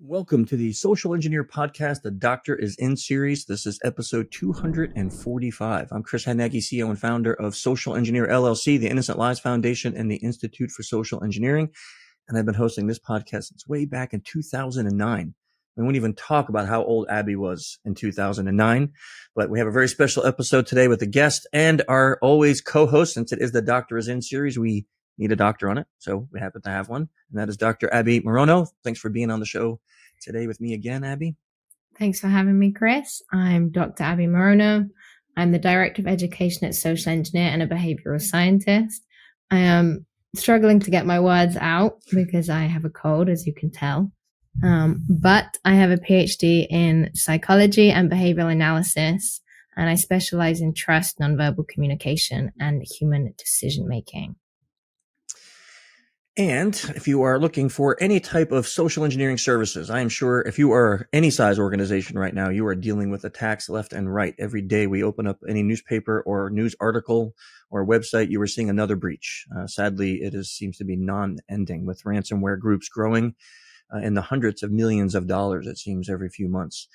Welcome to the Social Engineer Podcast, The Doctor is In series. This is episode 245. I'm Chris Haneggi, CEO and founder of Social Engineer LLC, the Innocent Lives Foundation, and the Institute for Social Engineering. And I've been hosting this podcast since way back in 2009. We won't even talk about how old Abbie was in 2009, but we have a very special episode today with a guest and our always co-host. Since it is the Doctor is In series, we need a doctor on it. So we happen to have one, and that is Dr. Abbie Maroño. Thanks for being on the show today with me again, Abbie. Thanks for having me, Chris. I'm Dr. Abbie Maroño. I'm the Director of Education at Social Engineer and a behavioral scientist. I am struggling to get my words out because I have a cold, as you can tell. But I have a PhD in psychology and behavioral analysis, and I specialize in trust, nonverbal communication, and human decision making. And if you are looking for any type of social engineering services, I am sure if you are any size organization right now, you are dealing with attacks left and right. Every day we open up any newspaper or news article or website, you are seeing another breach. Sadly, it seems to be non-ending, with ransomware groups growing in the hundreds of millions of dollars, it seems, every few months.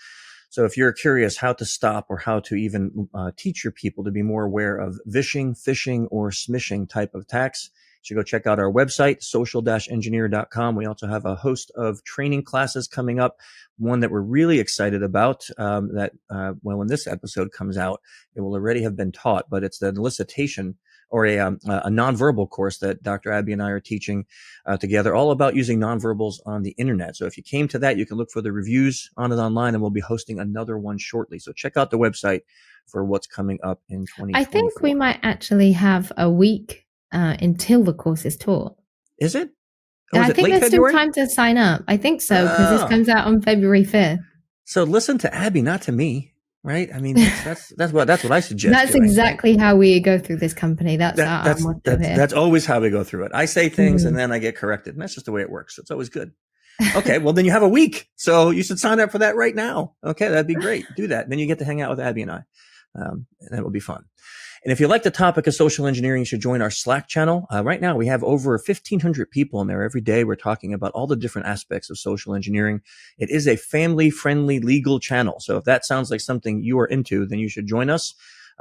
So if you're curious how to stop or how to even teach your people to be more aware of vishing, phishing, or smishing type of attacks, you should go check out our website, social-engineer.com. We also have a host of training classes coming up. One that we're really excited about, when this episode comes out, it will already have been taught, but it's the elicitation or a nonverbal course that Dr. Abbie and I are teaching together, all about using nonverbals on the internet. So if you came to that, you can look for the reviews on it online, and we'll be hosting another one shortly. So check out the website for what's coming up in 2024. I think we might actually have a week until the course is taught. Is it? I think there's still time to sign up. I think so, because this comes out on February 5th. So listen to Abbie, not to me, right? I mean, that's what I suggest. That's exactly how we go through this company. That's always how we go through it. I say things and then I get corrected, and that's just the way it works. It's always good. Okay, well then you have a week, so you should sign up for that right now. Okay, that'd be great. Do that. Then you get to hang out with Abbie and I, and that will be fun. And if you like the topic of social engineering, you should join our Slack channel. Right now, we have over 1,500 people in there every day. We're talking about all the different aspects of social engineering. It is a family-friendly legal channel. So if that sounds like something you are into, then you should join us.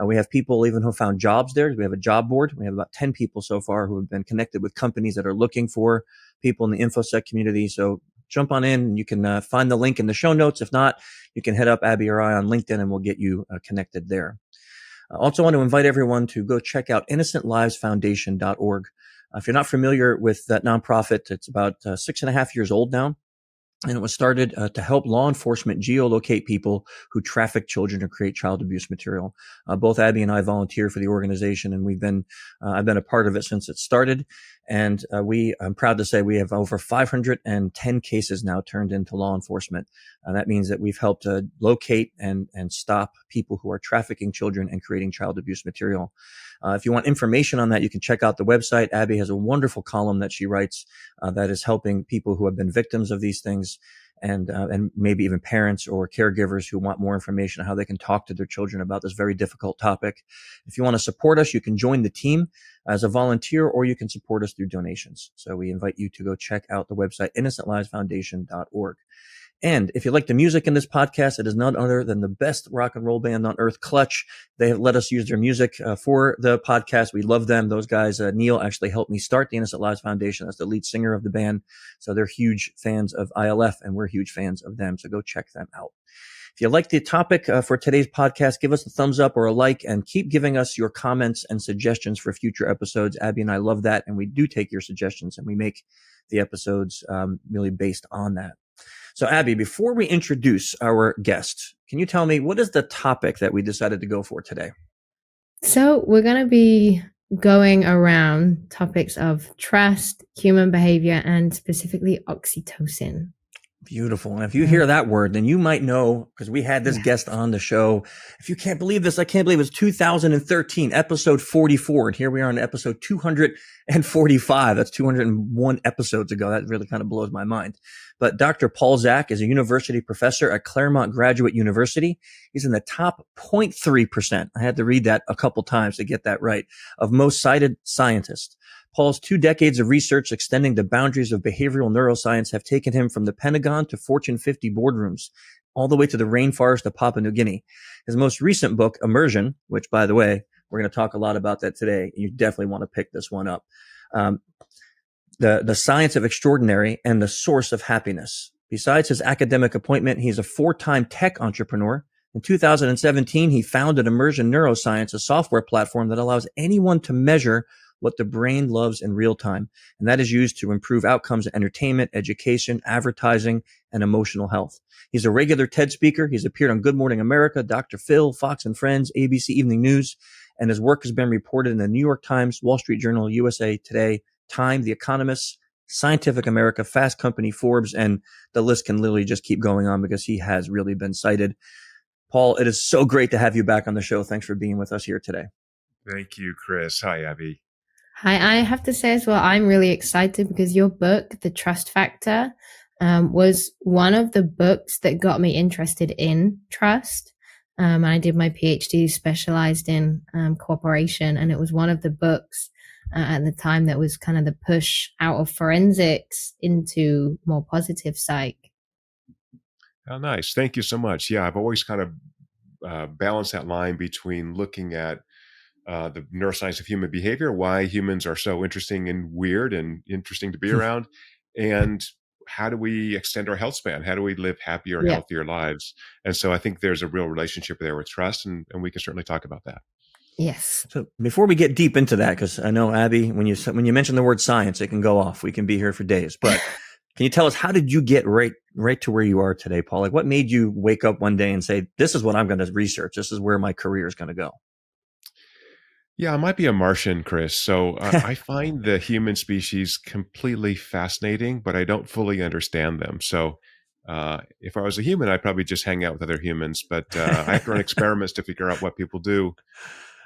We have people even who found jobs there. We have a job board. We have about 10 people so far who have been connected with companies that are looking for people in the InfoSec community. So jump on in, and you can find the link in the show notes. If not, you can hit up Abbie or I on LinkedIn, and we'll get you connected there. I also want to invite everyone to go check out innocentlivesfoundation.org. If you're not familiar with that nonprofit, it's about 6.5 years old now. And it was started to help law enforcement geolocate people who traffic children or create child abuse material. Both Abbie and I volunteer for the organization, and I've been a part of it since it started. And I'm proud to say we have over 510 cases now turned into law enforcement. That means that we've helped locate and stop people who are trafficking children and creating child abuse material. If you want information on that, you can check out the website. Abbie has a wonderful column that she writes that is helping people who have been victims of these things, and maybe even parents or caregivers who want more information on how they can talk to their children about this very difficult topic. If you want to support us, you can join the team as a volunteer, or you can support us through donations. So we invite you to go check out the website, innocentlivesfoundation.org. And if you like the music in this podcast, it is none other than the best rock and roll band on earth, Clutch. They have let us use their music for the podcast. We love them. Those guys, Neil actually helped me start the Innocent Lives Foundation as the lead singer of the band. So they're huge fans of ILF, and we're huge fans of them. So go check them out. If you like the topic for today's podcast, give us a thumbs up or a like, and keep giving us your comments and suggestions for future episodes. Abbie and I love that, and we do take your suggestions, and we make the episodes really based on that. So Abbie, before we introduce our guest, can you tell me what is the topic that we decided to go for today? So we're going to be going around topics of trust, human behavior, and specifically oxytocin. Beautiful. And if you hear that word, then you might know, because we had this guest on the show. If you can't believe this, I can't believe it's 2013, episode 44. And here we are on episode 245. That's 201 episodes ago. That really kind of blows my mind. But Dr. Paul Zak is a university professor at Claremont Graduate University. He's in the top 0.3%. I had to read that a couple times to get that right, of most cited scientists. Paul's 2 decades of research extending the boundaries of behavioral neuroscience have taken him from the Pentagon to Fortune 50 boardrooms, all the way to the rainforest of Papua New Guinea. His most recent book, Immersion, which, by the way, we're going to talk a lot about that today. You definitely want to pick this one up. The Science of Extraordinary and the Source of Happiness. Besides his academic appointment, he's a 4-time tech entrepreneur. In 2017, he founded Immersion Neuroscience, a software platform that allows anyone to measure what the brain loves in real time. And that is used to improve outcomes in entertainment, education, advertising, and emotional health. He's a regular TED speaker. He's appeared on Good Morning America, Dr. Phil, Fox and Friends, ABC Evening News, and his work has been reported in the New York Times, Wall Street Journal, USA Today, Time, The Economist, Scientific America, Fast Company, Forbes, and the list can literally just keep going on because he has really been cited. Paul, it is so great to have you back on the show. Thanks for being with us here today. Thank you, Chris. Hi, Abbie. Hi, I have to say as well, I'm really excited because your book, The Trust Factor, was one of the books that got me interested in trust. I did my PhD specialized in cooperation, and it was one of the books at the time that was kind of the push out of forensics into more positive psych. Oh, nice. Thank you so much. Yeah, I've always kind of balanced that line between looking at the neuroscience of human behavior, why humans are so interesting and weird and interesting to be around, and how do we extend our health span? How do we live happier, healthier lives? And so I think there's a real relationship there with trust, and we can certainly talk about that. Yes. So before we get deep into that, because I know, Abbie, when you mention the word science, it can go off. We can be here for days. But can you tell us, how did you get right to where you are today, Paul? Like, what made you wake up one day and say, this is what I'm going to research. This is where my career is going to go? Yeah, I might be a Martian, Chris. So I find the human species completely fascinating, but I don't fully understand them. So if I was a human, I'd probably just hang out with other humans. But I have to run experiments to figure out what people do.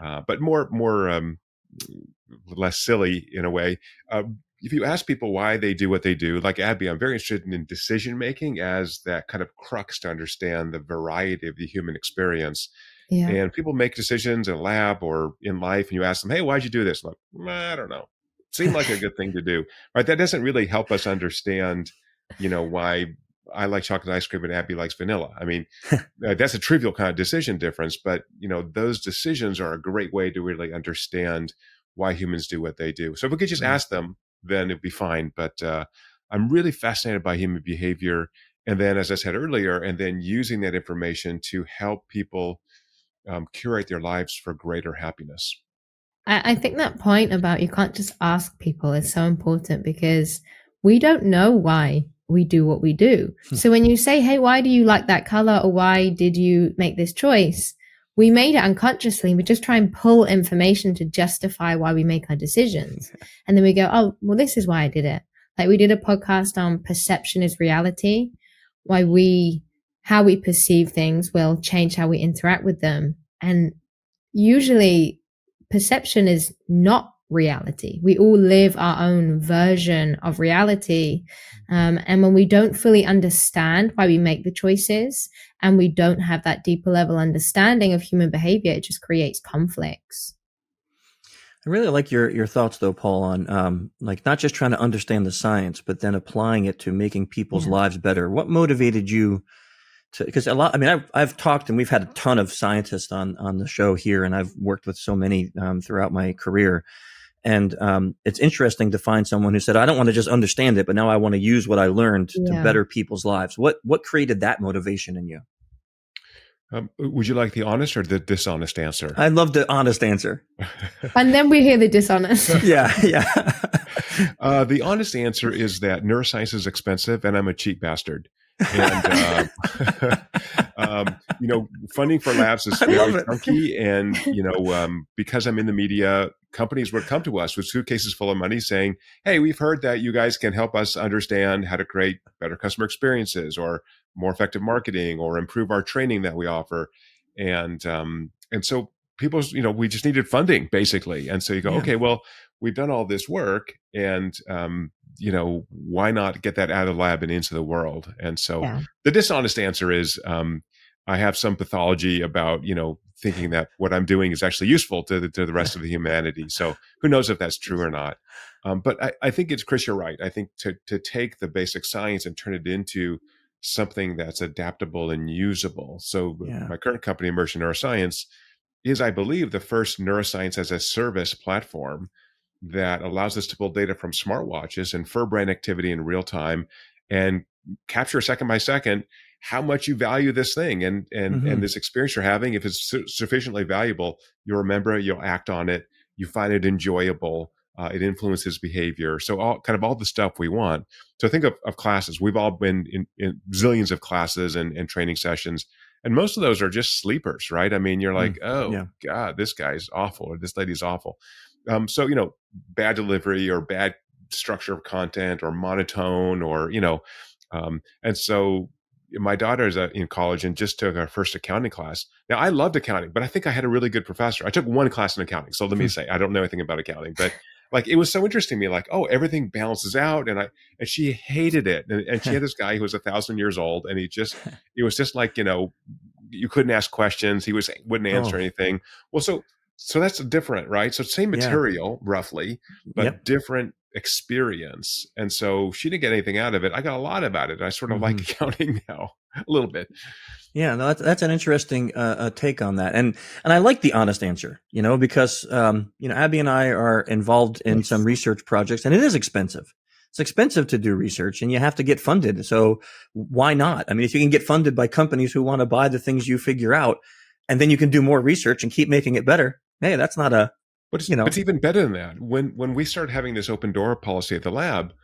But more less silly in a way. If you ask people why they do what they do, like Abbie, I'm very interested in decision making as that kind of crux to understand the variety of the human experience. Yeah. And people make decisions in a lab or in life, and you ask them, "Hey, why'd you do this?" I'm like, I don't know. Seemed like a good thing to do, right? That doesn't really help us understand, why I like chocolate ice cream and Abbie likes vanilla. I mean, that's a trivial kind of decision difference, but those decisions are a great way to really understand why humans do what they do. So if we could just ask them, then it'd be fine. But I'm really fascinated by human behavior. And then, as I said earlier, and then using that information to help people curate their lives for greater happiness. I think that point about you can't just ask people is so important because we don't know why we do what we do. So when you say, hey, why do you like that color? Or why did you make this choice? We made it unconsciously. We just try and pull information to justify why we make our decisions. And then we go, oh, well, this is why I did it. Like we did a podcast on perception is reality, how we perceive things will change how we interact with them. And usually perception is not reality. We all live our own version of reality. And when we don't fully understand why we make the choices and we don't have that deeper level understanding of human behavior, it just creates conflicts. I really like your thoughts, though, Paul, on like not just trying to understand the science, but then applying it to making people's lives better. What motivated you to? Because I've talked and we've had a ton of scientists on the show here, and I've worked with so many throughout my career. And it's interesting to find someone who said, I don't want to just understand it, but now I want to use what I learned to better people's lives. What created that motivation in you? Would you like the honest or the dishonest answer? I love the honest answer. And then we hear the dishonest. Yeah. The honest answer is that neuroscience is expensive and I'm a cheap bastard. And, funding for labs is very chunky. And, because I'm in the media, companies would come to us with suitcases full of money saying, hey, we've heard that you guys can help us understand how to create better customer experiences or more effective marketing or improve our training that we offer. And so people, we just needed funding basically. And so you go, okay, well, we've done all this work and, why not get that out of the lab and into the world? And so the dishonest answer is, I have some pathology about, thinking that what I'm doing is actually useful to the rest of the humanity. So who knows if that's true or not. But I think it's, Chris, you're right. I think to take the basic science and turn it into something that's adaptable and usable. So my current company, Immersion Neuroscience, is, I believe, the first neuroscience as a service platform that allows us to pull data from smartwatches, infer brain activity in real time, and capture second by second how much you value this thing and this experience you're having. If it's sufficiently valuable, you'll remember it, you'll act on it, you find it enjoyable, it influences behavior. So all the stuff we want. So think of classes. We've all been in zillions of classes and training sessions, and most of those are just sleepers, right? I mean, you're like, God, this guy's awful, or this lady's awful. So, bad delivery or bad structure of content or monotone or, and so my daughter is in college and just took her first accounting class. Now, I loved accounting, but I think I had a really good professor. I took one class in accounting. So let me say, I don't know anything about accounting, but like, it was so interesting to me, like, oh, everything balances out. And she hated it. And she had this guy who was 1,000 years old, and it was just like, you couldn't ask questions. He wouldn't answer anything. Well, so that's different, right? So same material roughly, but different experience. And so she didn't get anything out of it. I got a lot about it. I sort of like accounting now a little bit. Yeah, no, that's an interesting take on that, and I like the honest answer, because Abbie and I are involved in some research projects, and it is expensive. It's expensive to do research, and you have to get funded. So why not? I mean, if you can get funded by companies who want to buy the things you figure out, and then you can do more research and keep making it better. Hey, that's not a. But it's even better than that. When we started having this open door policy at the lab,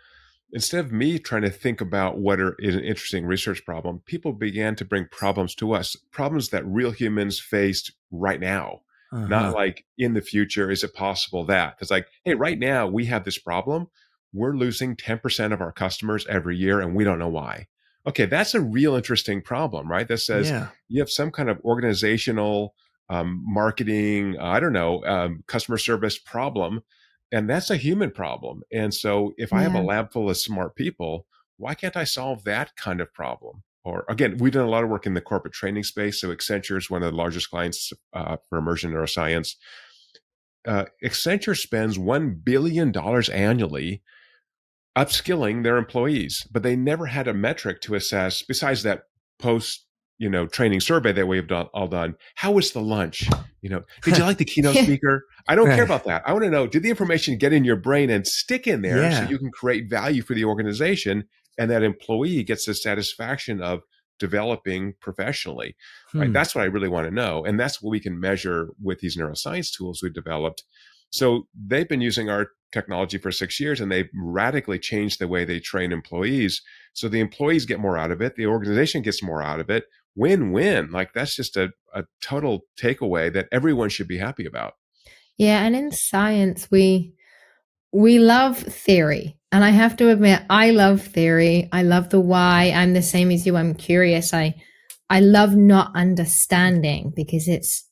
instead of me trying to think about what is an interesting research problem, people began to bring problems to us, problems that real humans faced right now, not like in the future. Is it possible that? It's like, hey, right now we have this problem. We're losing 10% of our customers every year, and we don't know why. Okay, that's a real interesting problem, right? That says you have some kind of organizational marketing, customer service problem. And that's a human problem. And so if I have a lab full of smart people, why can't I solve that kind of problem? Or again, we've done a lot of work in the corporate training space. So Accenture is one of the largest clients for Immersion Neuroscience. Accenture spends $1 billion annually upskilling their employees, but they never had a metric to assess besides that post training survey that we've all done. How was the lunch? Did you like the keynote speaker? I don't care about that. I want to know, did the information get in your brain and stick in there so you can create value for the organization, and that employee gets the satisfaction of developing professionally, right? That's what I really want to know. And that's what we can measure with these neuroscience tools we've developed. So they've been using our technology for 6 years, and they've radically changed the way they train employees. So the employees get more out of it. The organization gets more out of it. Win-win. Like, that's just a total takeaway that everyone should be happy about. Yeah. And in science, we love theory. And I have to admit, I love theory. I love the why. I'm the same as you. I'm curious. I love not understanding, because it's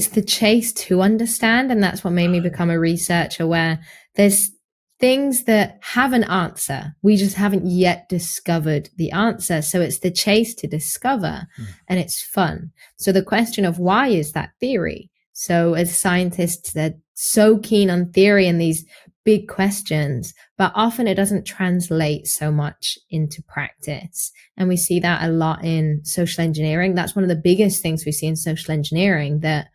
the chase to understand. And that's what made me become a researcher, where there's things that have an answer. We just haven't yet discovered the answer. So it's the chase to discover, and it's fun. So the question of why is that theory? So as scientists, they're so keen on theory and these big questions, but often it doesn't translate so much into practice. And we see that a lot in social engineering. That's one of the biggest things we see in social engineering, that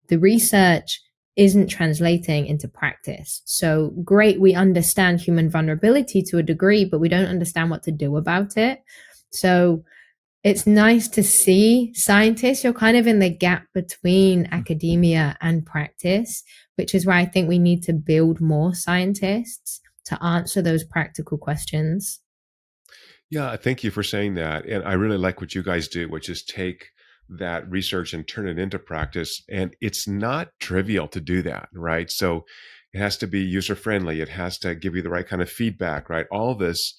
the research isn't translating into practice. So great, we understand human vulnerability to a degree, but we don't understand what to do about it. So it's nice to see scientists, you're kind of in the gap between academia and practice, which is where I think we need to build more scientists to answer those practical questions. Yeah, thank you for saying that. And I really like what you guys do, which is take that research and turn it into practice. And it's not trivial to do that, right? So it has to be user friendly. It has to give you the right kind of feedback, right? All this.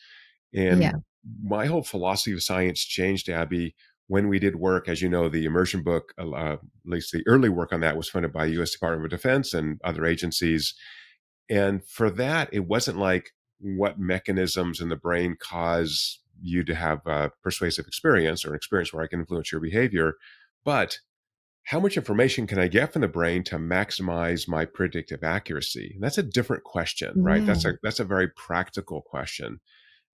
And my whole philosophy of science changed, Abbie, when we did work. As you know, the immersion book, at least the early work on that, was funded by the U.S. Department of Defense and other agencies. And for that, it wasn't like what mechanisms in the brain cause you to have a persuasive experience, or an experience where I can influence your behavior, but how much information can I get from the brain to maximize my predictive accuracy? And that's a different question, right? Yeah. That's a very practical question.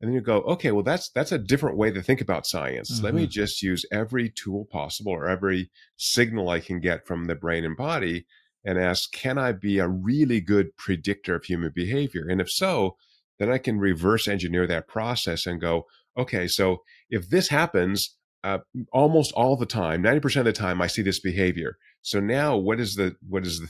And then you go, okay, well, that's a different way to think about science. Let me just use every tool possible or every signal I can get from the brain and body and ask, can I be a really good predictor of human behavior? And if so, then I can reverse engineer that process and go, okay, so if this happens almost all the time, 90% of the time, I see this behavior. So now what is the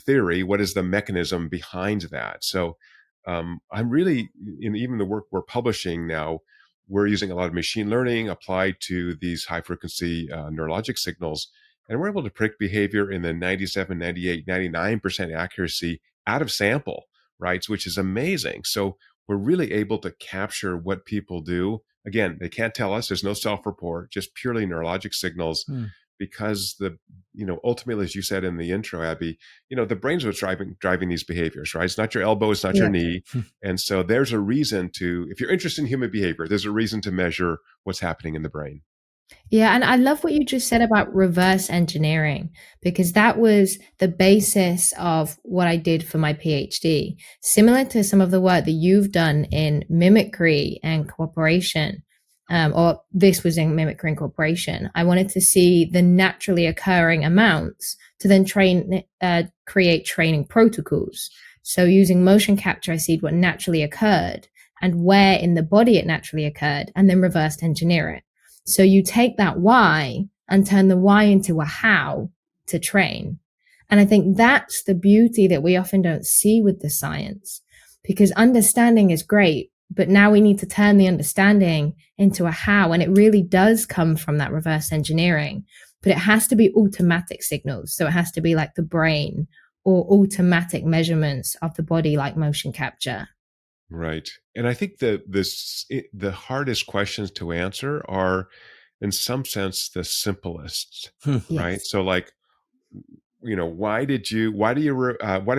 theory? What is the mechanism behind that? So I'm really, in even the work we're publishing now, we're using a lot of machine learning applied to these high frequency neurologic signals. And we're able to predict behavior in the 97, 98, 99% accuracy out of sample, right? Which is amazing. So we're really able to capture what people do. Again, they can't tell us. There's no self-report, just purely neurologic signals. Because ultimately, as you said in the intro, Abbie, the brain's what's driving these behaviors, right? It's not your elbow, it's not your knee. And so there's a reason to, if you're interested in human behavior, there's a reason to measure what's happening in the brain. Yeah, and I love what you just said about reverse engineering, because that was the basis of what I did for my PhD. Similar to some of the work that you've done in mimicry and cooperation, or this was in mimicry and cooperation. I wanted to see the naturally occurring amounts to then create training protocols. So using motion capture, I see what naturally occurred and where in the body it naturally occurred, and then reverse engineer it. So you take that why and turn the why into a how to train. And I think that's the beauty that we often don't see with the science, because understanding is great, but now we need to turn the understanding into a how. And it really does come from that reverse engineering, but it has to be automatic signals. So it has to be like the brain or automatic measurements of the body, like motion capture. Right. And I think the hardest questions to answer are, in some sense, the simplest, right? Yes. So like, why do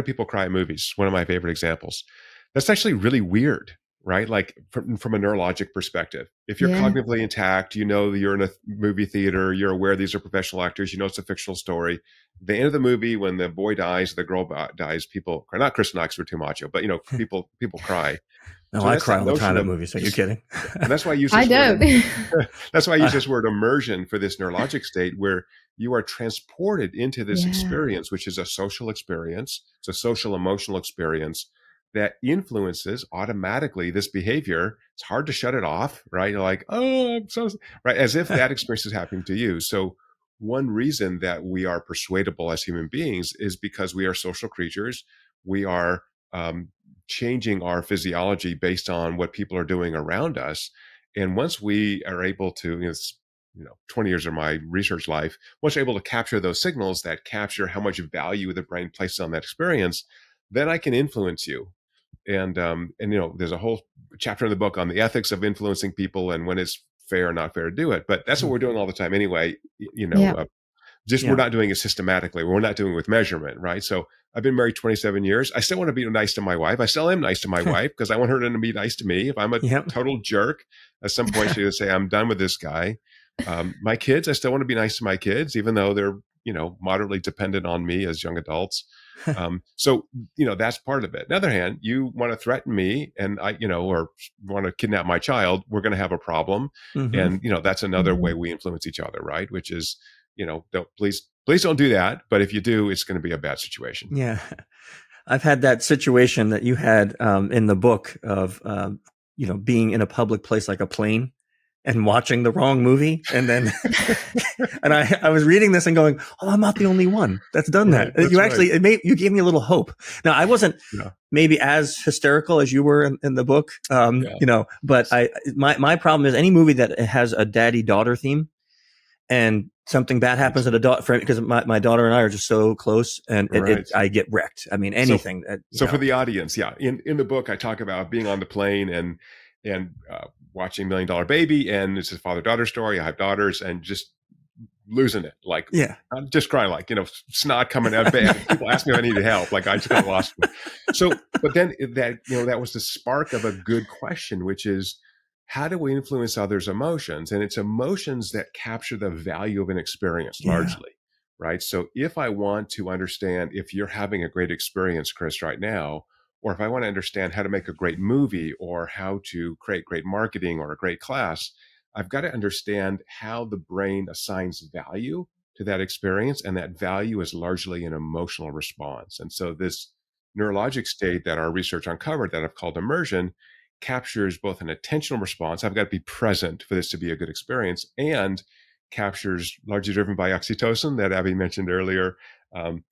people cry at movies? One of my favorite examples. That's actually really weird, right? Like from a neurologic perspective, if you're cognitively intact, you're in a movie theater, you're aware these are professional actors, it's a fictional story. The end of the movie, when the boy dies, the girl dies, people cry. Not Chris Knox, we're too macho, but people cry. No, So I cry all the time at movies. Are you kidding? And that's why I use this that's why I use this word immersion for this neurologic state, where you are transported into this experience, which is a social experience. It's a social emotional experience that influences automatically this behavior. It's hard to shut it off, right? You're like, oh, I'm so right, as if that experience is happening to you. So one reason that we are persuadable as human beings is because we are social creatures. We are changing our physiology based on what people are doing around us. And once we are able to, 20 years of my research life, once you're able to capture those signals that capture how much value the brain places on that experience, then I can influence you. And there's a whole chapter in the book on the ethics of influencing people and when it's fair or not fair to do it. But that's what we're doing all the time anyway. We're not doing it systematically. We're not doing it with measurement, right? So I've been married 27 years. I still want to be nice to my wife. I still am nice to my wife because I want her to be nice to me. If I'm a total jerk, at some point she would say, I'm done with this guy. My kids, I still want to be nice to my kids, even though they're, moderately dependent on me as young adults. So that's part of it. On the other hand, you want to threaten me and or want to kidnap my child, we're going to have a problem. And, that's another way we influence each other, right? Which is, please don't do that. But if you do, it's going to be a bad situation. Yeah. I've had that situation that you had in the book of, being in a public place like a plane and watching the wrong movie. And then, and I was reading this and going, oh, I'm not the only one that's done that. That's You gave me a little hope. Now I wasn't maybe as hysterical as you were in the book, but my problem is any movie that has a daddy-daughter theme and something bad happens at a daughter, because my daughter and I are just so close, and I get wrecked. I mean, anything. So for the audience, in the book, I talk about being on the plane and watching $1 Million Baby, and it's a father-daughter story. I have daughters, and just losing it. Like, I'm just crying, like, snot coming out of bed. People ask me if I needed help. Like, I just got lost. So, but then that was the spark of a good question, which is, how do we influence others' emotions? And it's emotions that capture the value of an experience largely, right? So if I want to understand if you're having a great experience, Chris, right now, or if I want to understand how to make a great movie or how to create great marketing or a great class, I've got to understand how the brain assigns value to that experience. And that value is largely an emotional response. And so this neurologic state that our research uncovered that I've called immersion captures both an attentional response. I've got to be present for this to be a good experience, and captures, largely driven by oxytocin that Abbie mentioned earlier, um,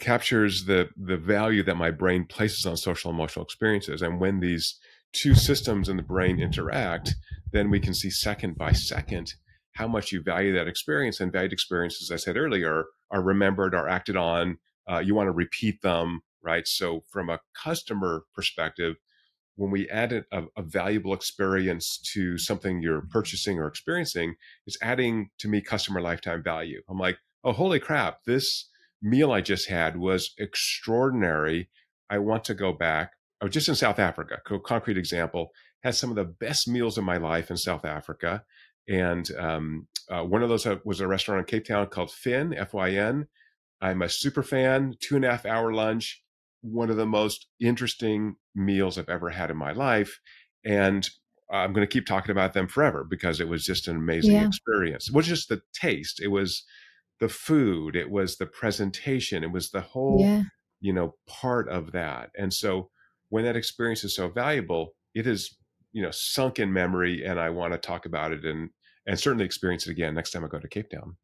captures the value that my brain places on social emotional experiences. And when these two systems in the brain interact, then we can see second by second how much you value that experience. And valued experiences, as I said earlier, are remembered, are acted on. You want to repeat them, right? So from a customer perspective, when we add a valuable experience to something you're purchasing or experiencing, it's adding to me customer lifetime value. I'm like, oh, holy crap, this meal I just had was extraordinary. I want to go back. I was just in South Africa, concrete example, had some of the best meals of my life in South Africa. And one of those was a restaurant in Cape Town called Fyn, Fyn. I'm a super fan, 2.5 hour lunch, one of the most interesting meals I've ever had in my life. And I'm going to keep talking about them forever because it was just an amazing experience. It wasn't just the taste, it was the food, it was the presentation, it was the whole, part of that. And so when that experience is so valuable, it is, sunk in memory, and I want to talk about it and certainly experience it again next time I go to Cape Town.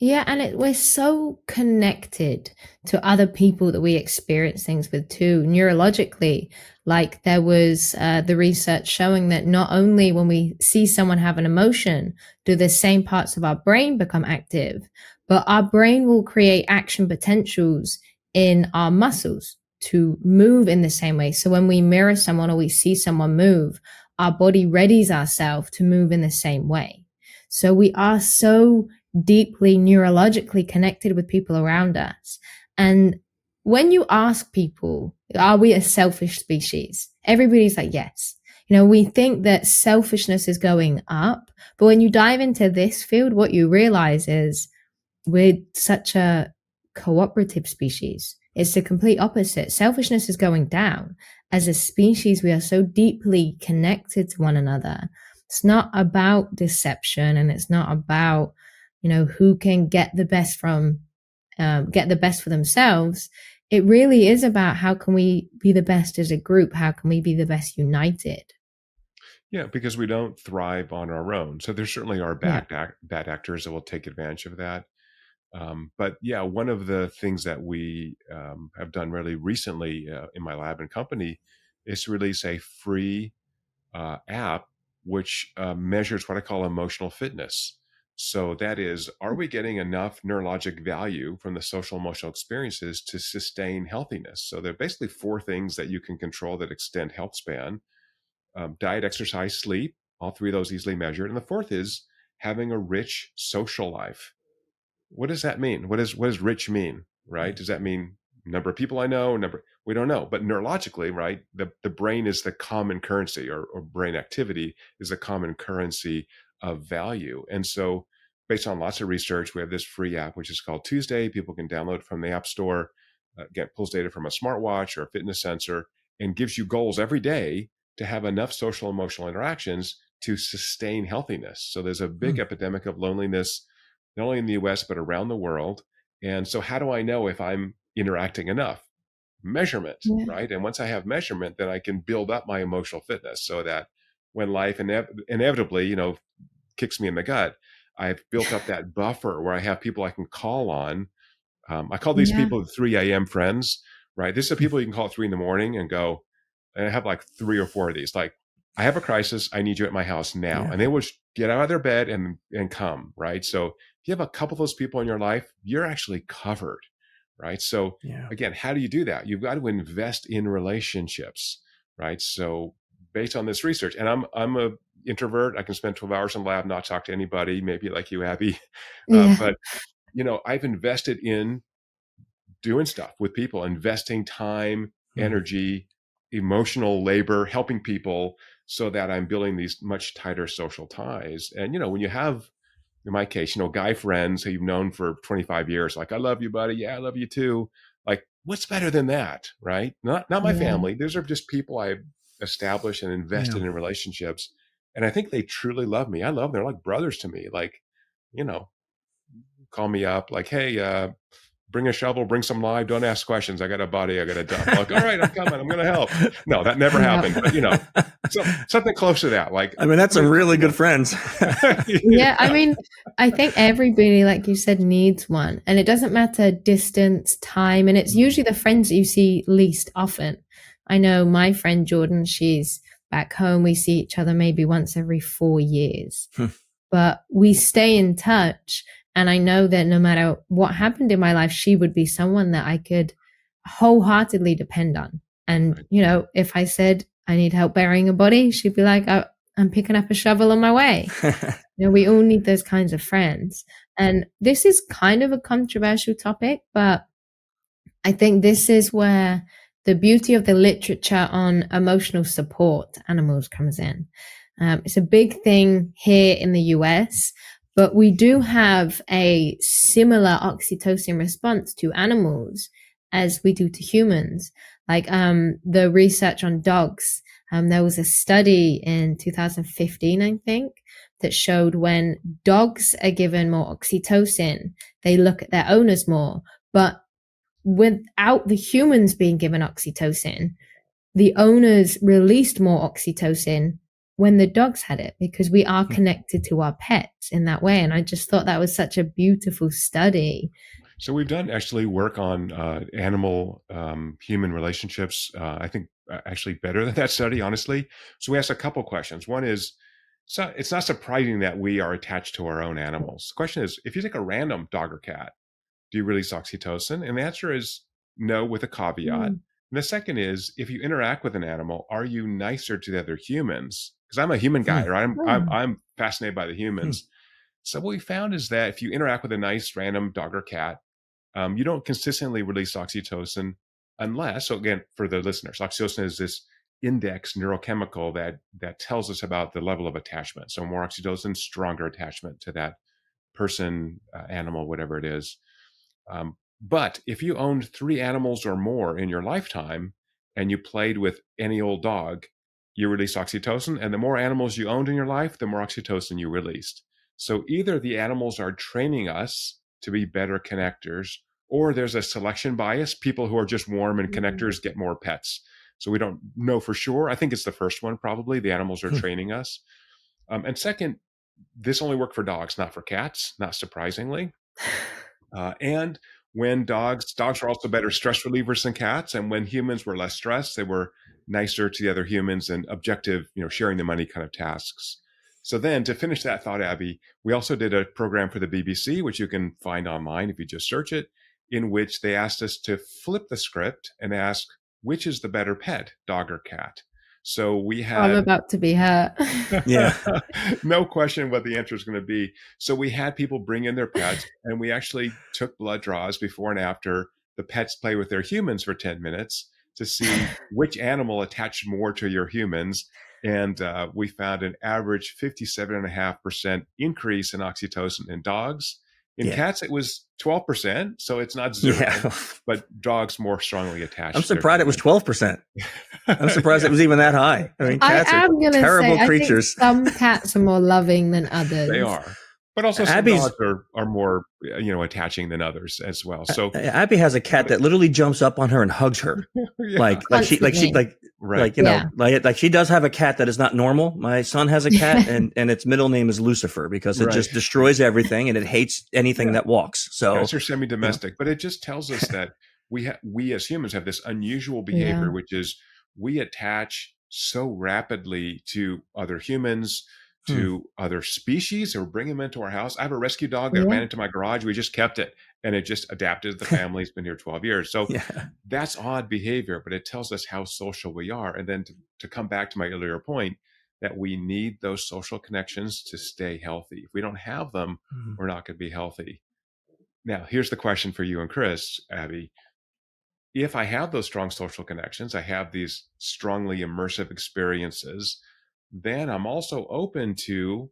Yeah, and we're so connected to other people that we experience things with too, neurologically. Like there was the research showing that not only when we see someone have an emotion, do the same parts of our brain become active, but our brain will create action potentials in our muscles to move in the same way. So when we mirror someone or we see someone move, our body readies ourselves to move in the same way. So we are so deeply neurologically connected with people around us. And when you ask people, are we a selfish species? Everybody's like, yes. We think that selfishness is going up, but when you dive into this field, what you realize is we're such a cooperative species. It's the complete opposite. Selfishness is going down. As a species, we are so deeply connected to one another. It's not about deception, and it's not about who can get the best for themselves. It really is about how can we be the best as a group? How can we be the best united? Yeah, because we don't thrive on our own. So there certainly are bad actors that will take advantage of that. But yeah, one of the things that we have done really recently in my lab and company is to release a free app which measures what I call emotional fitness. So that is, are we getting enough neurologic value from the social emotional experiences to sustain healthiness? So there are basically 4 things that you can control that extend health span: diet, exercise, sleep. All 3 of those easily measured. And the 4th is having a rich social life. What does that mean? What does rich mean, right? Does that mean number of people I know? We don't know. But neurologically, right, the brain is the common currency, or brain activity is the common currency of value. And so based on lots of research, we have this free app, which is called Tuesday. People can download it from the App Store, pulls data from a smartwatch or a fitness sensor, and gives you goals every day to have enough social emotional interactions to sustain healthiness. So there's a big epidemic of loneliness, not only in the US, but around the world. And so how do I know if I'm interacting enough? Measurement, right? And once I have measurement, then I can build up my emotional fitness so that when life inevitably, kicks me in the gut, I've built up that buffer where I have people I can call on. I call these people the 3 a.m. friends, right? These are people you can call at 3 in the morning and go, and I have like 3 or 4 of these, like, I have a crisis. I need you at my house now. And they will get out of their bed and come, right? So if you have a couple of those people in your life, you're actually covered, right? So again, how do you do that? You've got to invest in relationships, right? So based on this research, and I'm a introvert. I can spend 12 hours in the lab, not talk to anybody, maybe like you, Abbie. But, I've invested in doing stuff with people, investing time, energy, emotional labor, helping people, so that I'm building these much tighter social ties. And, when you have in my case, guy friends who you've known for 25 years, like, I love you, buddy. Yeah, I love you too. Like, what's better than that, right? Not my Yeah. family. These are just people I've established and invested in relationships. And I think they truly love me. I love them. They're like brothers to me. Like, you know, call me up like, hey, bring a shovel, bring some lime. Don't ask questions. I got a body I got to dump. Like, all right, I'm coming. I'm going to help. No, that never happened. But, something close to that. Like, I mean, that's some really good friends. Yeah, I mean, I think everybody, like you said, needs one. And it doesn't matter distance, time, and it's usually the friends that you see least often. I know my friend Jordan, she's back home. We see each other maybe once every 4 years, but we stay in touch. And I know that no matter what happened in my life, she would be someone that I could wholeheartedly depend on. And, if I said I need help burying a body, she'd be like, oh, I'm picking up a shovel on my way. We all need those kinds of friends. And this is kind of a controversial topic, but I think this is where the beauty of the literature on emotional support animals comes in. It's a big thing here in the US, but we do have a similar oxytocin response to animals as we do to humans. Like the research on dogs, there was a study in 2015, I think, that showed when dogs are given more oxytocin, they look at their owners more. But without the humans being given oxytocin, the owners released more oxytocin when the dogs had it, because we are connected to our pets in that way. And I just thought that was such a beautiful study. So we've done actually work on animal human relationships. I think actually better than that study, honestly. So we asked a couple questions. One is, so it's not surprising that we are attached to our own animals. The question is, if you take a random dog or cat, do you release oxytocin? And the answer is no, with a caveat. And the second is, if you interact with an animal, are you nicer to the other humans? Because I'm a human guy, right? I'm fascinated by the humans. So what we found is that if you interact with a nice random dog or cat, you don't consistently release oxytocin unless, so again, for the listeners, oxytocin is this index neurochemical that tells us about the level of attachment. So more oxytocin, stronger attachment to that person, animal, whatever it is. But if you owned 3 animals or more in your lifetime and you played with any old dog, you release oxytocin. And the more animals you owned in your life, the more oxytocin you released. So either the animals are training us to be better connectors, or there's a selection bias. People who are just warm and connectors get more pets. So we don't know for sure. I think it's the first one, probably. The animals are training us. And second, this only worked for dogs, not for cats, not surprisingly. And when dogs are also better stress relievers than cats. And when humans were less stressed, they were nicer to the other humans and objective, sharing the money kind of tasks. So then to finish that thought, Abbie, we also did a program for the BBC, which you can find online if you just search it, in which they asked us to flip the script and ask, which is the better pet, dog or cat? So we had... I'm about to be hurt. Yeah. No question what the answer is going to be. So we had people bring in their pets, and we actually took blood draws before and after the pets play with their humans for 10 minutes to see which animal attached more to your humans. And we found an average 57.5% increase in oxytocin in dogs. In cats, it was 12%, so it's not zero, but dogs more strongly attached. I'm surprised it was 12%. I'm surprised it was even that high. I mean, cats are terrible creatures. I think some cats are more loving than others. They are. But also some dogs are more, attaching than others as well. So Abbie has a cat that literally jumps up on her and hugs her. Like she does have a cat that is not normal. My son has a cat and its middle name is Lucifer because it just destroys everything and it hates anything that walks. So it's her semi-domestic, but it just tells us that we as humans have this unusual behavior, which is we attach so rapidly to other humans, to other species, or bring them into our house. I have a rescue dog that ran into my garage. We just kept it, and it just adapted to the family. It's been here 12 years. So that's odd behavior, but it tells us how social we are. And then to come back to my earlier point, that we need those social connections to stay healthy. If we don't have them, we're not going to be healthy. Now, here's the question for you and Chris, Abbie. If I have those strong social connections, I have these strongly immersive experiences, then I'm also open to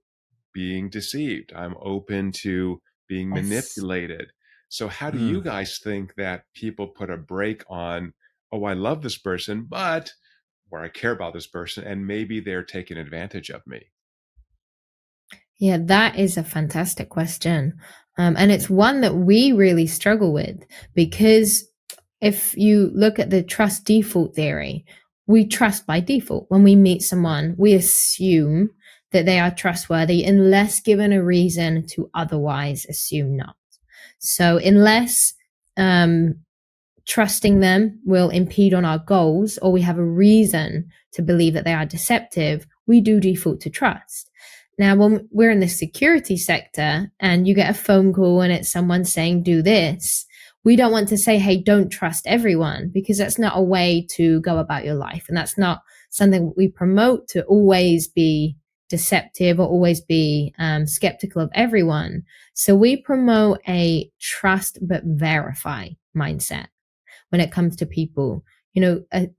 being deceived. I'm open to being manipulated. So how do you guys think that people put a brake on, oh, I love this person, but or I care about this person, and maybe they're taking advantage of me? Yeah, that is a fantastic question. And it's one that we really struggle with, because if you look at the trust default theory, we trust by default. When we meet someone, we assume that they are trustworthy unless given a reason to otherwise assume not. So unless trusting them will impede on our goals, or we have a reason to believe that they are deceptive, we do default to trust. Now, when we're in the security sector and you get a phone call and it's someone saying, do this, we don't want to say, hey, don't trust everyone, because that's not a way to go about your life. And that's not something we promote, to always be deceptive or always be skeptical of everyone. So we promote a trust but verify mindset when it comes to people.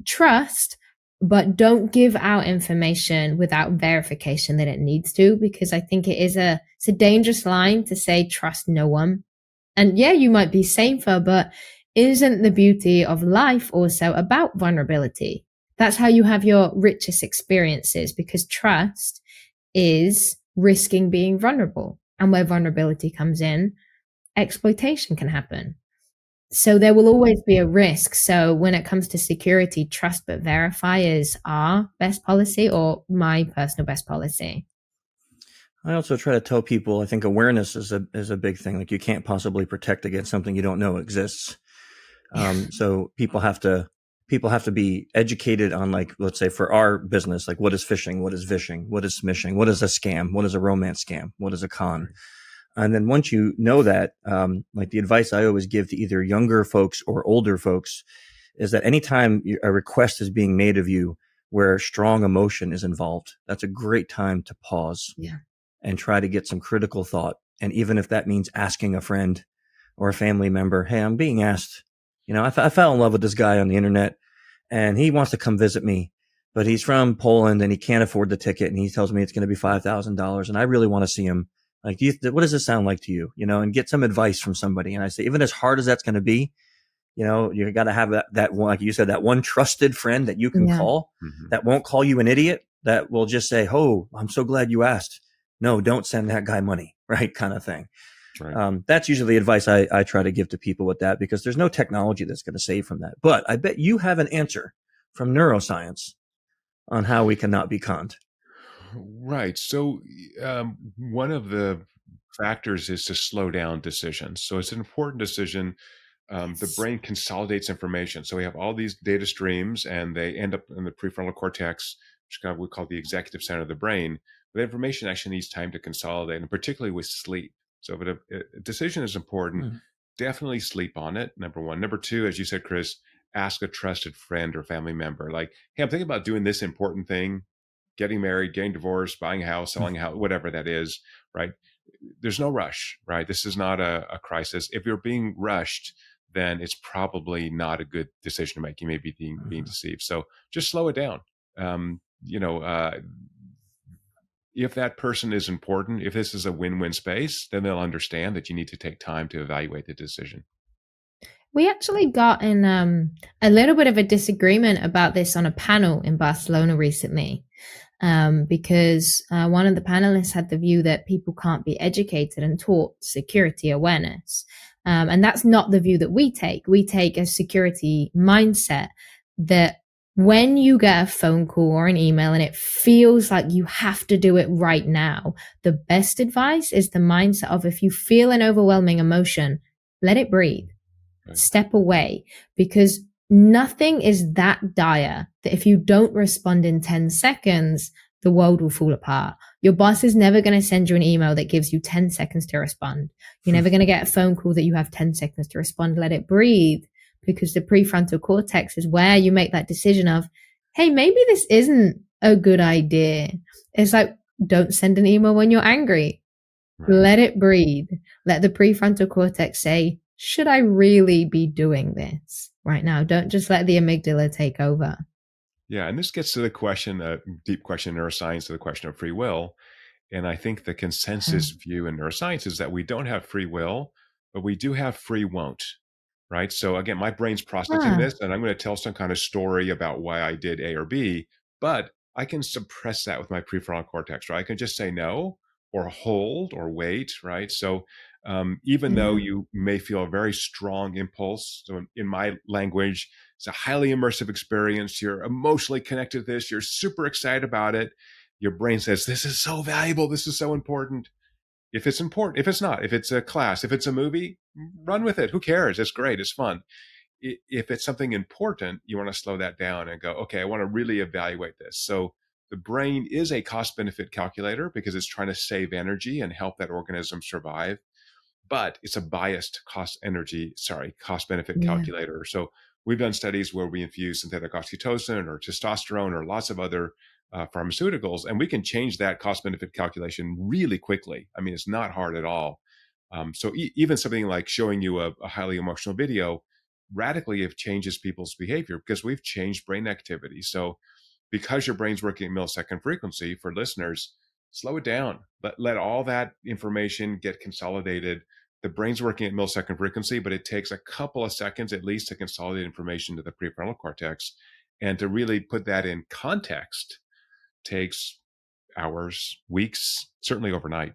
Trust, but don't give out information without verification that it needs to, because I think it's a dangerous line to say trust no one. And yeah, you might be safer, but isn't the beauty of life also about vulnerability? That's how you have your richest experiences, because trust is risking being vulnerable. And where vulnerability comes in, exploitation can happen. So there will always be a risk. So when it comes to security, trust but verify is our best policy, or my personal best policy. I also try to tell people, I think awareness is a big thing. Like, you can't possibly protect against something you don't know exists. So people have to be educated on, like, let's say for our business, like, what is phishing? What is vishing? What is smishing? What is a scam? What is a romance scam? What is a con? And then once you know that, like, the advice I always give to either younger folks or older folks is that anytime a request is being made of you where strong emotion is involved, that's a great time to pause and try to get some critical thought. And even if that means asking a friend or a family member, hey, I'm being asked, I fell in love with this guy on the internet and he wants to come visit me, but he's from Poland and he can't afford the ticket. And he tells me it's going to be $5,000 and I really want to see him. Like, what does this sound like to you? And get some advice from somebody. And I say, even as hard as that's going to be, you got to have that one, like you said, that one trusted friend that you can call, that won't call you an idiot, that will just say, oh, I'm so glad you asked. No, don't send that guy money, right? Kind of thing. Right. That's usually the advice I try to give to people with that, because there's no technology that's going to save from that. But I bet you have an answer from neuroscience on how we cannot be conned. Right. So one of the factors is to slow down decisions. So it's an important decision. The brain consolidates information. So we have all these data streams and they end up in the prefrontal cortex, which we call the executive center of the brain. But information actually needs time to consolidate, and particularly with sleep. So if a decision is important, definitely sleep on it, number one. Number two, as you said, Chris, ask a trusted friend or family member. Like, hey, I'm thinking about doing this important thing, getting married, getting divorced, buying a house, selling a house, whatever that is, right? There's no rush, right? This is not a crisis. If you're being rushed, then it's probably not a good decision to make. You may be being deceived. So just slow it down. If that person is important, if this is a win-win space, then they'll understand that you need to take time to evaluate the decision. We actually got in a little bit of a disagreement about this on a panel in Barcelona recently, because one of the panelists had the view that people can't be educated and taught security awareness. And that's not the view that we take. We take a security mindset that when you get a phone call or an email and it feels like you have to do it right now, the best advice is the mindset of, if you feel an overwhelming emotion, let it breathe. Step away, because nothing is that dire that if you don't respond in 10 seconds, the world will fall apart. Your boss is never going to send you an email that gives you 10 seconds to respond. You're never going to get a phone call that you have 10 seconds to respond. Let it breathe, because the prefrontal cortex is where you make that decision of, hey, maybe this isn't a good idea. It's like, don't send an email when you're angry. Right. Let it breathe. Let the prefrontal cortex say, should I really be doing this right now? Don't just let the amygdala take over. Yeah, and this gets to the question, a deep question in neuroscience, to the question of free will. And I think the consensus view in neuroscience is that we don't have free will, but we do have free won't, right? So again, my brain's processing Ah, this and I'm going to tell some kind of story about why I did A or B, but I can suppress that with my prefrontal cortex, right? I can just say no or hold or wait, right? So even though yeah. you may feel a very strong impulse, so in my language, it's a highly immersive experience. You're emotionally connected to this. You're super excited about it. Your brain says, this is so valuable. This is so important. If it's important, if it's not, if it's a class, if it's a movie, run with it. Who cares? It's great. It's fun. If it's something important, you want to slow that down and go, okay, I want to really evaluate this. So the brain is a cost benefit calculator because it's trying to save energy and help that organism survive, but it's a biased cost benefit Yeah. calculator. So we've done studies where we infuse synthetic oxytocin or testosterone or lots of other pharmaceuticals, and we can change that cost benefit calculation really quickly. I mean, it's not hard at all. So even something like showing you a highly emotional video radically it changes people's behavior because we've changed brain activity. So because your brain's working at millisecond frequency, for listeners, slow it down. Let all that information get consolidated. The brain's working at millisecond frequency, but it takes a couple of seconds at least to consolidate information to the prefrontal cortex. And to really put that in context takes hours, weeks, certainly overnight.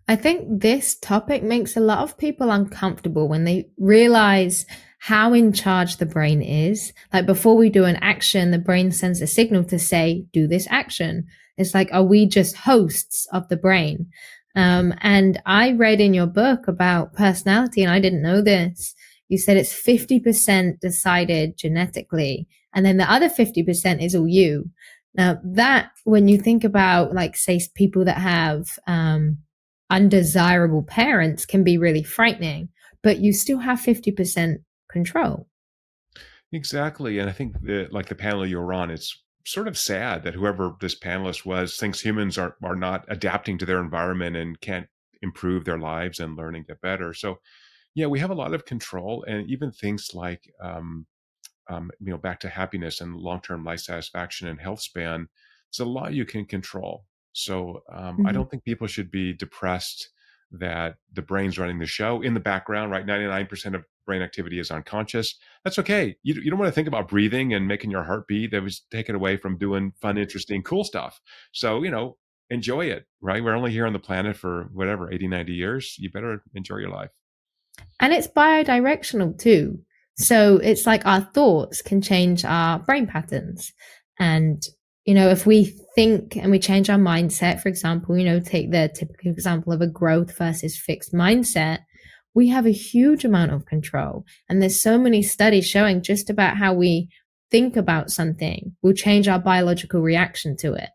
I think this topic makes a lot of people uncomfortable when they realize how in charge the brain is. Like before we do an action, the brain sends a signal to say, do this action. It's like, are we just hosts of the brain? And I read in your book about personality, and I didn't know this. You said it's 50% decided genetically, and then the other 50% is all you. Now that, when you think about, like, say, people that have, undesirable parents can be really frightening, but you still have 50% control. Exactly. And I think that, like the panel you were on, it's sort of sad that whoever this panelist was thinks humans are not adapting to their environment and can't improve their lives and learning to get better. So yeah, we have a lot of control, and even things like back to happiness and long-term life satisfaction and health span. There's a lot you can control. So I Mhm. don't think people should be depressed that the brain's running the show in the background, right? 99% of brain activity is unconscious. That's okay. You don't want to think about breathing and making your heart beat. That was taken away from doing fun, interesting, cool stuff. So, enjoy it, right? We're only here on the planet for whatever, 80, 90 years. You better enjoy your life. And it's biodirectional too. So it's like our thoughts can change our brain patterns. And, if we think and we change our mindset, for example, take the typical example of a growth versus fixed mindset, we have a huge amount of control. And there's so many studies showing just about how we think about something will change our biological reaction to it.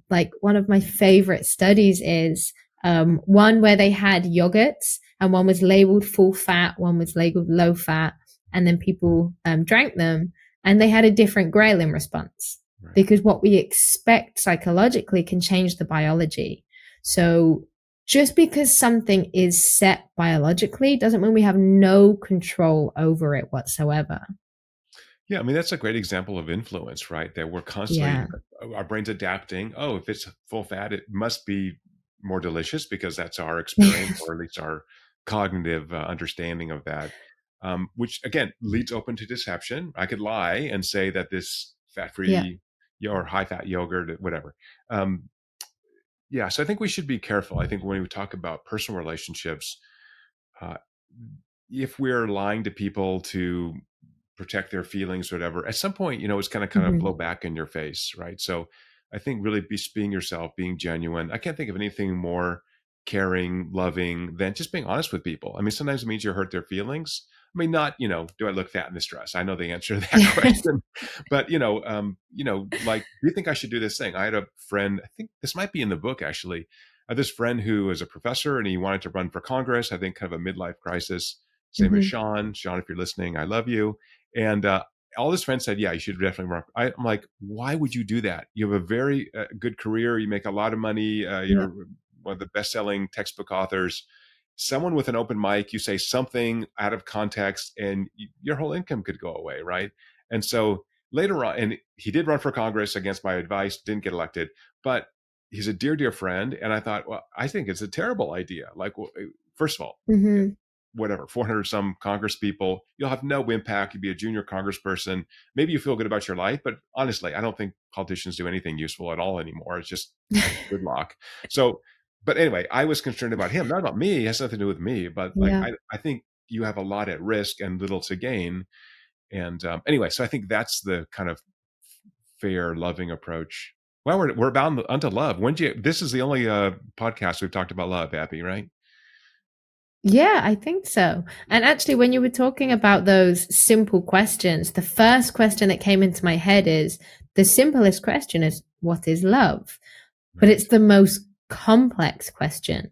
Like one of my favorite studies is one where they had yogurts, and one was labeled full fat, one was labeled low fat, and then people drank them, and they had a different ghrelin response, Right. because what we expect psychologically can change the biology. So just because something is set biologically doesn't mean we have no control over it whatsoever. Yeah, I mean, that's a great example of influence, right? That we're constantly, Yeah. our brain's adapting. Oh, if it's full fat, it must be more delicious because that's our experience, or at least our cognitive understanding of that, which again leads open to deception. I could lie and say that this Yeah. fat-free or high-fat yogurt, whatever. Um, yeah, so I think we should be careful. I think when we talk about personal relationships, uh, if we're lying to people to protect their feelings or whatever, at some point, it's going to kind of blow Mhm. back in your face, right? So I think really being yourself, being genuine. I can't think of anything more caring, loving than just being honest with people. I mean, sometimes it means you hurt their feelings. I mean, not, do I look fat in this dress? I know the answer to that Yeah. question, but like, do you think I should do this thing? I had a friend, I think this might be in the book actually. I had this friend who was a professor and he wanted to run for Congress. I think kind of a midlife crisis. Same as Mhm. Sean. Sean, if you're listening, I love you. And all his friends said, yeah, you should definitely run. I'm like, why would you do that? You have a very good career. You make a lot of money. Yeah. You're one of the best-selling textbook authors. Someone with an open mic, you say something out of context and your whole income could go away, right? And so later on, and he did run for Congress against my advice, didn't get elected. But he's a dear, dear friend. And I thought, well, I think it's a terrible idea. Like, well, first of all, Mm-hmm. whatever, 400 some Congress people, you'll have no impact. You'd be a junior congressperson. Maybe you feel good about your life, but honestly, I don't think politicians do anything useful at all anymore. It's just good luck. So, but anyway, I was concerned about him, not about me. It has nothing to do with me, but like, Yeah. I think you have a lot at risk and little to gain. And anyway, so I think that's the kind of fair, loving approach. Well, we're bound unto love. This is the only podcast we've talked about love, Abbie, right? Yeah, I think so. And actually, when you were talking about those simple questions, the first question that came into my head is the simplest question is, what is love? But Right. it's the most complex question.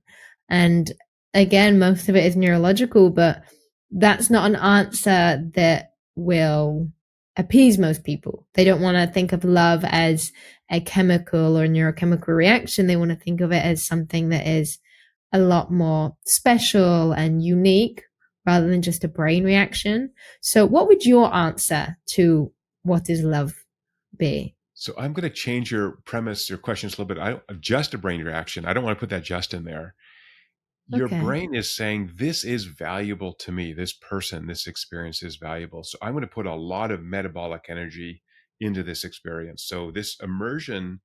And again, most of it is neurological, but that's not an answer that will appease most people. They don't want to think of love as a chemical or neurochemical reaction. They want to think of it as something that is a lot more special and unique rather than just a brain reaction. So what would your answer to what is love be? So I'm going to change your premise, your questions a little bit. I don't just a brain reaction. I don't want to put that just in there. Your Okay. brain is saying, this is valuable to me. This person, this experience is valuable. So I'm going to put a lot of metabolic energy into this experience. So this immersion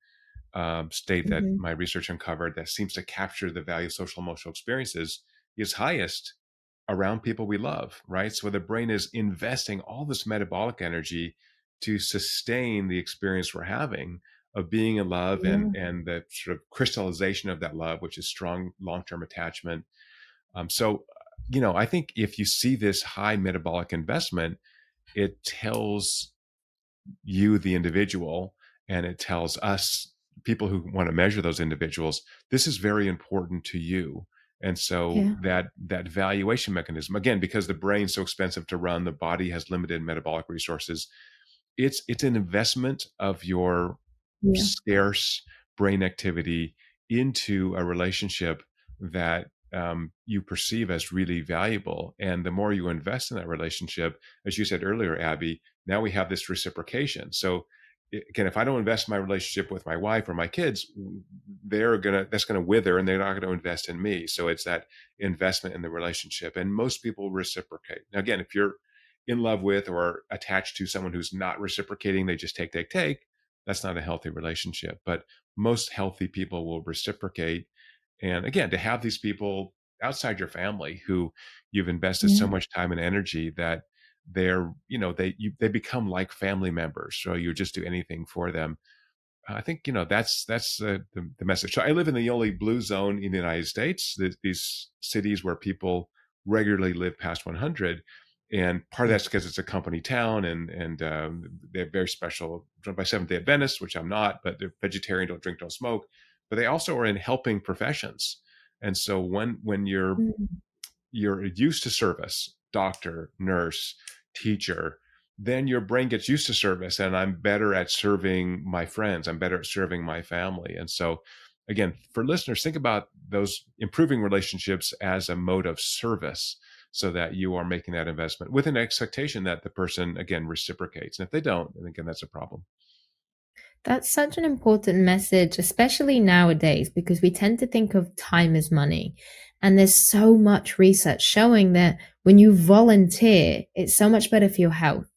state that Mm-hmm. my research uncovered that seems to capture the value of social emotional experiences is highest around people we love, right? So the brain is investing all this metabolic energy to sustain the experience we're having of being in love Yeah. and the sort of crystallization of that love, which is strong long-term attachment. So, I think if you see this high metabolic investment, it tells you, the individual, and it tells us, people who want to measure those individuals, this is very important to you. And so Yeah. that valuation mechanism, again, because the brain's so expensive to run, the body has limited metabolic resources. It's an investment of your Yeah. scarce brain activity into a relationship that you perceive as really valuable. And the more you invest in that relationship, as you said earlier, Abbie, now we have this reciprocation. So again, if I don't invest in my relationship with my wife or my kids, that's gonna wither, and they're not gonna invest in me. So it's that investment in the relationship, and most people reciprocate. Now, again, if you're in love with or attached to someone who's not reciprocating, they just take, that's not a healthy relationship. But most healthy people will reciprocate. And again, to have these people outside your family who you've invested so Yeah. much time and energy that they become like family members. So you just do anything for them. I think that's the message. So I live in the only blue zone in the United States. These cities where people regularly live past 100, and part of that's because it's a company town, and they're very special, run by Seventh Day Adventists, which I'm not, but they're vegetarian, don't drink, don't smoke. But they also are in helping professions, and so when Mm. you're used to service, doctor, nurse, teacher, then your brain gets used to service, and I'm better at serving my friends. I'm better at serving my family. And so again, for listeners, think about those improving relationships as a mode of service, so that you are making that investment with an expectation that the person, again, reciprocates. And if they don't, then again, that's a problem. That's such an important message, especially nowadays, because we tend to think of time as money. And there's so much research showing that when you volunteer, it's so much better for your health.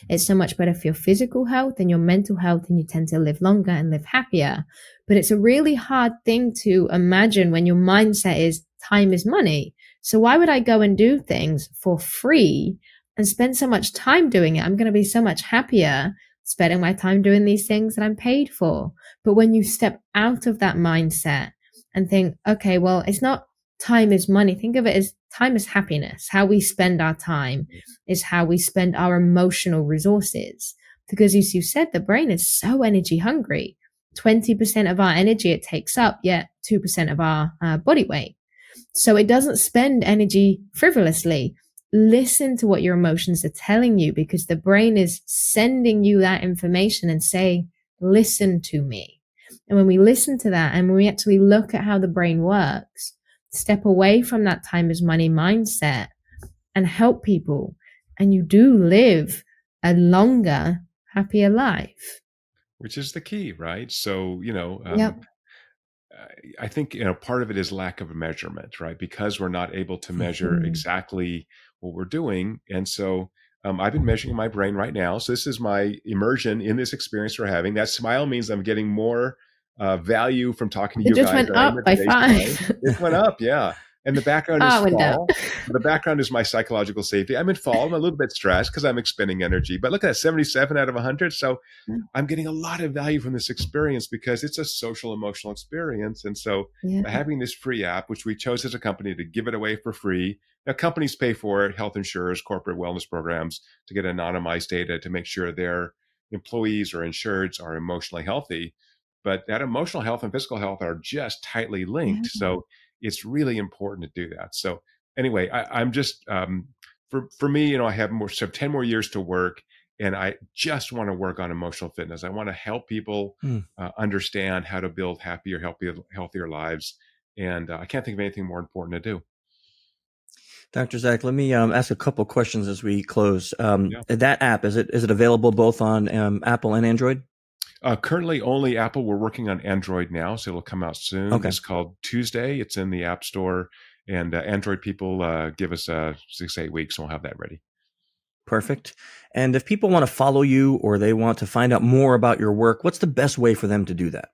It's so much better for your physical health and your mental health, and you tend to live longer and live happier. But it's a really hard thing to imagine when your mindset is time is money. So why would I go and do things for free and spend so much time doing it? I'm going to be so much happier spending my time doing these things that I'm paid for. But when you step out of that mindset and think, okay, well, it's not time is money. Think of it as time is happiness. How we spend our time is how we spend our emotional resources. Because as you said, the brain is so energy hungry. 20% of our energy it takes up, yet 2% of our body weight. So it doesn't spend energy frivolously. Listen to what your emotions are telling you, because the brain is sending you that information and say, listen to me. And when we listen to that and when we actually look at how the brain works, step away from that time is money mindset and help people, and you do live a longer, happier life. Which is the key, right? So Yep. I think, part of it is lack of measurement, right? Because we're not able to measure exactly what we're doing. And so I've been measuring my brain right now. So this is my immersion in this experience we're having. That smile means I'm getting more value from talking to It you just guys. went up by 5. It went up, yeah. And the background is it went down. fall. The background is my psychological safety. I'm in fall. I'm a little bit stressed because I'm expending energy. But look at that, 77 out of 100. So I'm getting a lot of value from this experience because it's a social, emotional experience. And so by having this free app, which we chose as a company to give it away for free. Now, companies pay for it, health insurers, corporate wellness programs, to get anonymized data to make sure their employees or insureds are emotionally healthy. But that emotional health and physical health are just tightly linked. So it's really important to do that. So anyway, I'm just, for me, I have 10 more years to work, and I just want to work on emotional fitness. I want to help people understand how to build happier, healthier lives. And I can't think of anything more important to do. Dr. Zak, let me ask a couple questions as we close. That app, is it available both on Apple and Android? Currently only Apple. We're working on Android now, so it'll come out soon. Okay. It's called Tuesday. It's in the App Store, and Android people give us 6-8 weeks, and we'll have that ready. Perfect. And if people want to follow you or they want to find out more about your work, what's the best way for them to do that?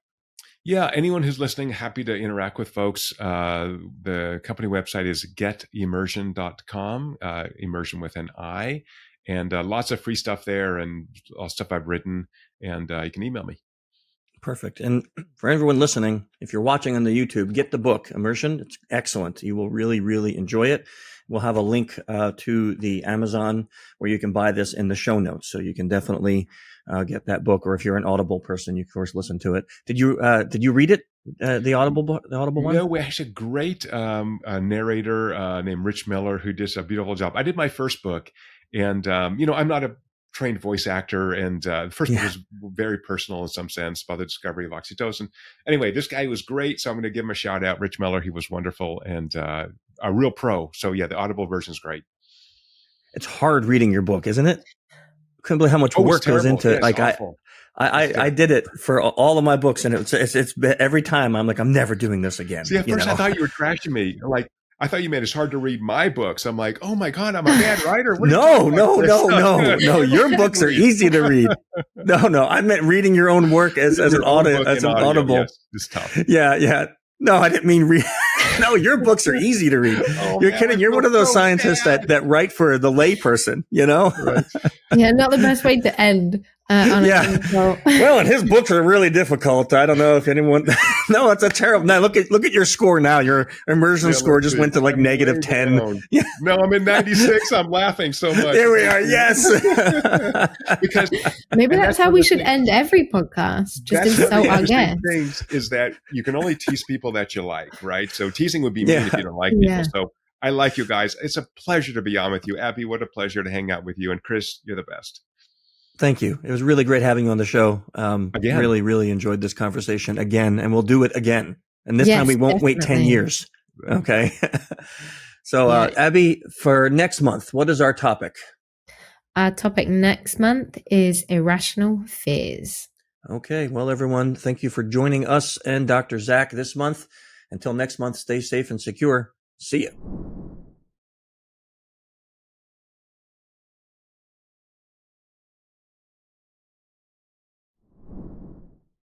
Yeah, anyone who's listening, happy to interact with folks. The company website is getimmersion.com, immersion with an I. And lots of free stuff there and all stuff I've written. And you can email me. Perfect. And for everyone listening, if you're watching on the YouTube, get the book, Immersion. It's excellent. You will really, really enjoy it. We'll have a link to the Amazon where you can buy this in the show notes. So you can definitely get that book. Or if you're an Audible person, you of course listen to it. Did you read it? The Audible one? No, we actually had a great narrator named Rich Miller who did a beautiful job. I did my first book. And, I'm not a trained voice actor. And the first book was very personal in some sense about the discovery of oxytocin. Anyway, this guy was great. So I'm going to give him a shout out. Rich Miller, he was wonderful and a real pro. So yeah, the Audible version is great. It's hard reading your book, isn't it? Couldn't believe how much work goes into it. Like I did it for all of my books, and it's every time I'm like, I'm never doing this again. See, at first I thought you were trashing me. Like, I thought you meant it's hard to read my books. I'm like, oh my God, I'm a bad writer. No. Your books are easy to read. No. I meant reading your own work as an Audible. Yes, it's tough. Yeah. No, I didn't mean read. No, your books are easy to read. You're kidding. You're one of those scientists that write for the lay person, Right. Yeah, not the best way to end on a quote. Well, and his books are really difficult. I don't know if anyone. No, it's a terrible. Now look at your score now. Your immersion score just went to like -10. Yeah. No, I'm in 96. I'm laughing so much. There we are. Yes. Because maybe that's how we should end every podcast. Just insult our guests. Things is that you can only tease people that you like, right? So teasing would be mean if you don't like people. So I like you guys. It's a pleasure to be on with you. Abbie, what a pleasure to hang out with you. And Chris, you're the best. Thank you. It was really great having you on the show. Again. Really, really enjoyed this conversation again, and we'll do it again. And this time we won't wait 10 years. Okay. So, Abbie, for next month, what is our topic? Our topic next month is irrational fears. Okay. Well, everyone, thank you for joining us and Dr. Zak this month. Until next month, stay safe and secure. See you.